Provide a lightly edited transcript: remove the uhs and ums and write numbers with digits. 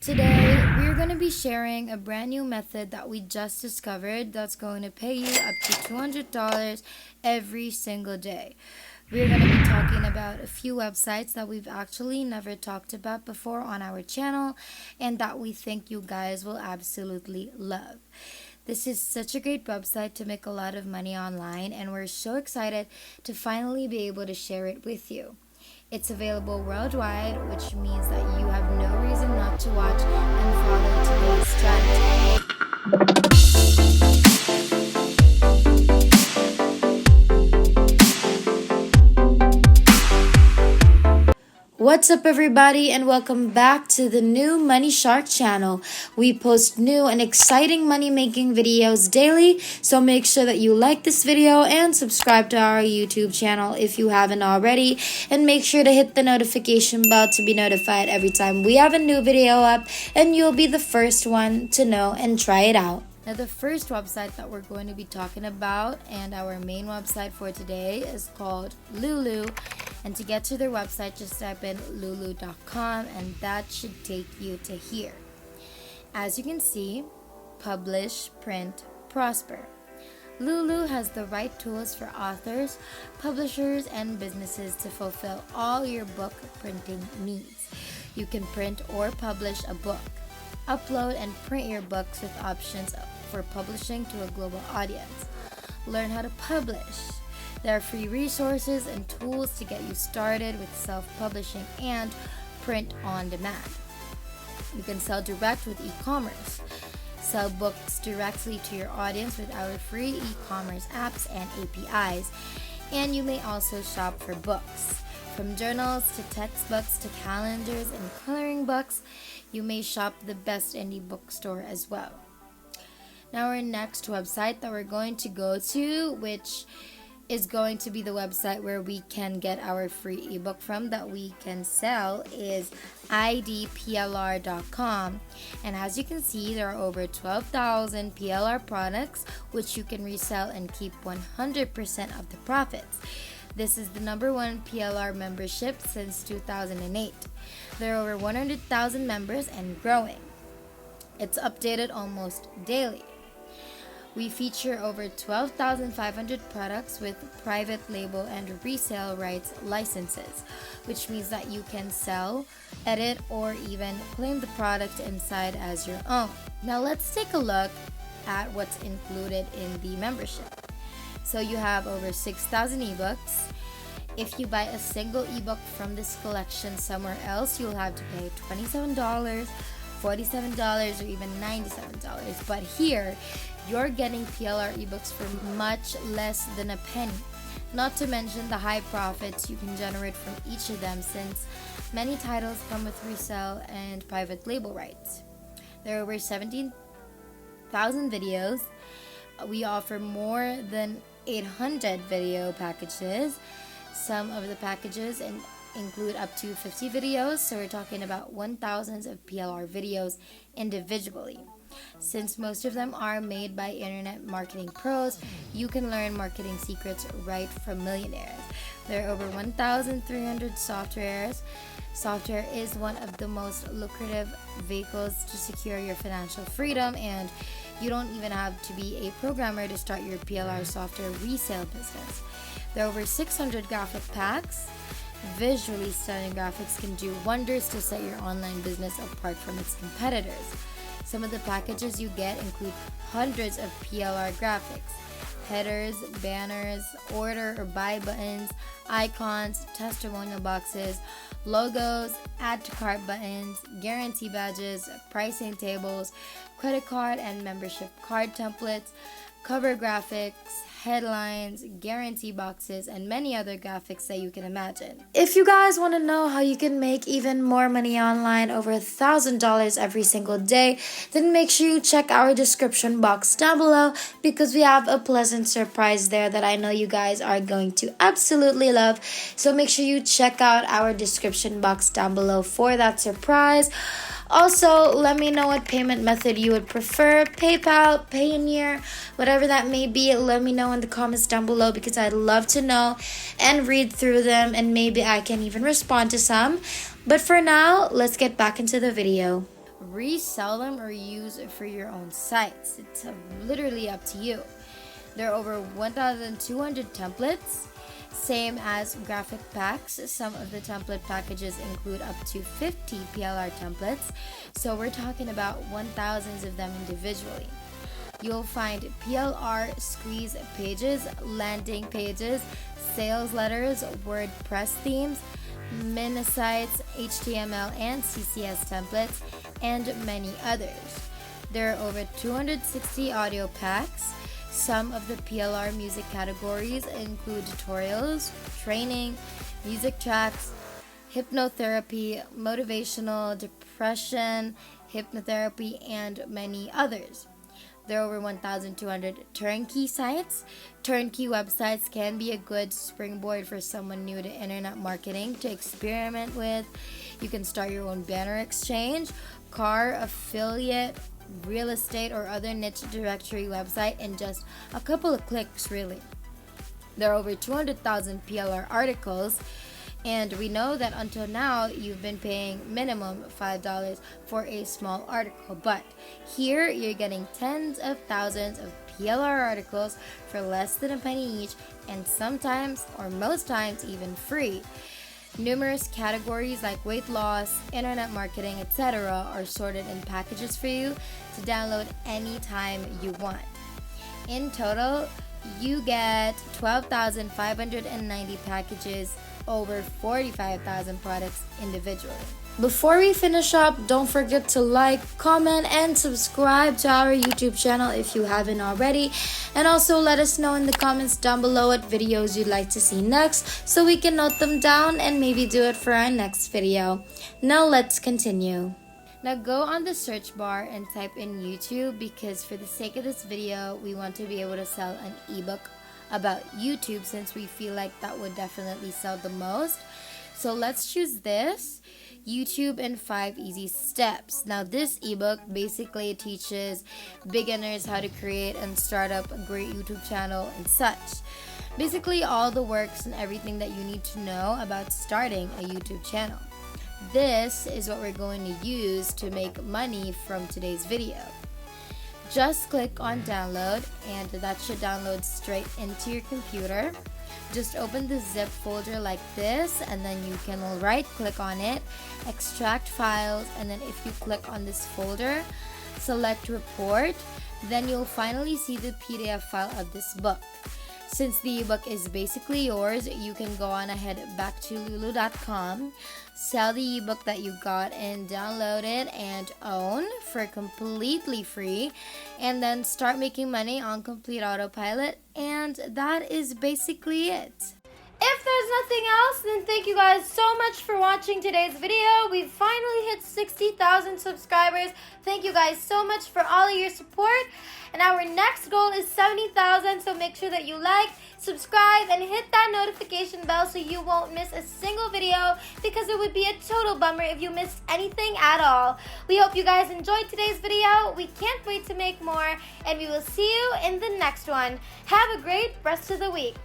Today, we're going to be sharing a brand new method that we just discovered that's going to pay you up to $200 every single day. We're going to be talking about a few websites that we've actually never talked about before on our channel and that we think you guys will absolutely love. This is such a great website to make a lot of money online, and we're so excited to finally be able to share it with you. It's available worldwide, which means that you have no reason not to watch and follow today's strategy. What's up, everybody, and welcome back to the new Money Shark channel. We post new and exciting money making videos daily, so make sure that you like this video and subscribe to our YouTube channel if you haven't already, and make sure to hit the notification bell to be notified every time we have a new video up, and you'll be the first one to know and try it out. Now, the first website that we're going to be talking about and our main website for today is called Lulu. And to get to their website, just type in lulu.com and that should take you to here. As you can see, publish, print, prosper. Lulu has the right tools for authors, publishers, and businesses to fulfill all your book printing needs. You can print or publish a book, upload and print your books with options for publishing to a global audience. Learn how to publish. There are free resources and tools to get you started with self-publishing and print on demand. You can sell direct with e-commerce. Sell books directly to your audience with our free e-commerce apps and APIs. And you may also shop for books. From journals to textbooks to calendars and coloring books, you may shop the best indie bookstore as well. Now, our next website that we're going to go to, which is going to be the website where we can get our free ebook from that we can sell, is idplr.com. And as you can see, there are over 12,000 PLR products which you can resell and keep 100% of the profits. This is the #1 PLR membership since 2008. There are over 100,000 members and growing. It's updated almost daily. We feature over 12,500 products with private label and resale rights licenses, which means that you can sell, edit, or even claim the product inside as your own. Now let's take a look at what's included in the membership. So you have over 6,000 ebooks. If you buy a single ebook from this collection somewhere else, you'll have to pay $27, $47, or even $97. But here, you're getting PLR ebooks for much less than a penny. Not to mention the high profits you can generate from each of them, since many titles come with resale and private label rights. There are over 17,000 videos. We offer more than 800 video packages. Some of the packages include up to 50 videos, so we're talking about 1,000 of PLR videos individually. Since most of them are made by internet marketing pros, you can learn marketing secrets right from millionaires. There are over 1,300 softwares. Software is one of the most lucrative vehicles to secure your financial freedom, and you don't even have to be a programmer to start your PLR software resale business. There are over 600 graphic packs. Visually stunning graphics can do wonders to set your online business apart from its competitors. Some of the packages you get include hundreds of PLR graphics, headers, banners, order or buy buttons, icons, testimonial boxes, logos, add to cart buttons, guarantee badges, pricing tables, credit card and membership card templates, cover graphics, headlines, guarantee boxes, and many other graphics that you can imagine. If you guys want to know how you can make even more money online, over $1,000 every single day, then make sure you check our description box down below, because we have a pleasant surprise there that I know you guys are going to absolutely love. So make sure you check out our description box down below for that surprise. Also, let me know what payment method you would prefer. PayPal, Payoneer, whatever that may be. Let me know in the comments down below, because I'd love to know and read through them, and maybe I can even respond to some. But for now, let's get back into the video. resell them or use for your own sites. It's literally up to you. There are over 1,200 templates, same as graphic packs. Some of the template packages include up to 50 PLR templates, so we're talking about 1,000 of them individually. You'll find PLR squeeze pages, landing pages, sales letters, WordPress themes, mini sites, HTML and CSS templates, and many others. There are over 260 audio packs. Some of the PLR music categories include tutorials, training, music tracks, hypnotherapy, motivational, depression, hypnotherapy, and many others. There are over 1,200 turnkey sites. Turnkey websites can be a good springboard for someone new to internet marketing to experiment with. You can start your own banner exchange, car affiliate, real estate, or other niche directory website in just a couple of clicks, really. There are over 200,000 PLR articles, and we know that until now you've been paying minimum $5 for a small article, but here you're getting tens of thousands of PLR articles for less than a penny each, and sometimes or most times even free. Numerous categories like weight loss, internet marketing, etc. are sorted in packages for you to download anytime you want. In total, you get 12,590 packages, over 45,000 products individually. Before we finish up, don't forget to like, comment, and subscribe to our YouTube channel if you haven't already. And also let us know in the comments down below what videos you'd like to see next so we can note them down and maybe do it for our next video. Now let's continue. Now go on the search bar and type in YouTube, because for the sake of this video, we want to be able to sell an ebook about YouTube, since we feel like that would definitely sell the most. So let's choose this, YouTube in 5 Easy Steps. Now this ebook basically teaches beginners how to create and start up a great YouTube channel and such. Basically all the works and everything that you need to know about starting a YouTube channel. This is what we're going to use to make money from today's video. Just click on download, and that should download straight into your computer. Just open the zip folder like this, and then you can right click on it, extract files, and then if you click on this folder, select report, then you'll finally see the PDF file of this book. Since the ebook is basically yours, you can go on ahead back to lulu.com, sell the ebook that you got and download it and own for completely free, and then start making money on complete autopilot, and that is basically it. If there's nothing else, then thank you guys so much for watching today's video. We finally hit 60,000 subscribers. Thank you guys so much for all of your support. And our next goal is 70,000, so make sure that you like, subscribe, and hit that notification bell so you won't miss a single video, because it would be a total bummer if you missed anything at all. We hope you guys enjoyed today's video. We can't wait to make more, and we will see you in the next one. Have a great rest of the week.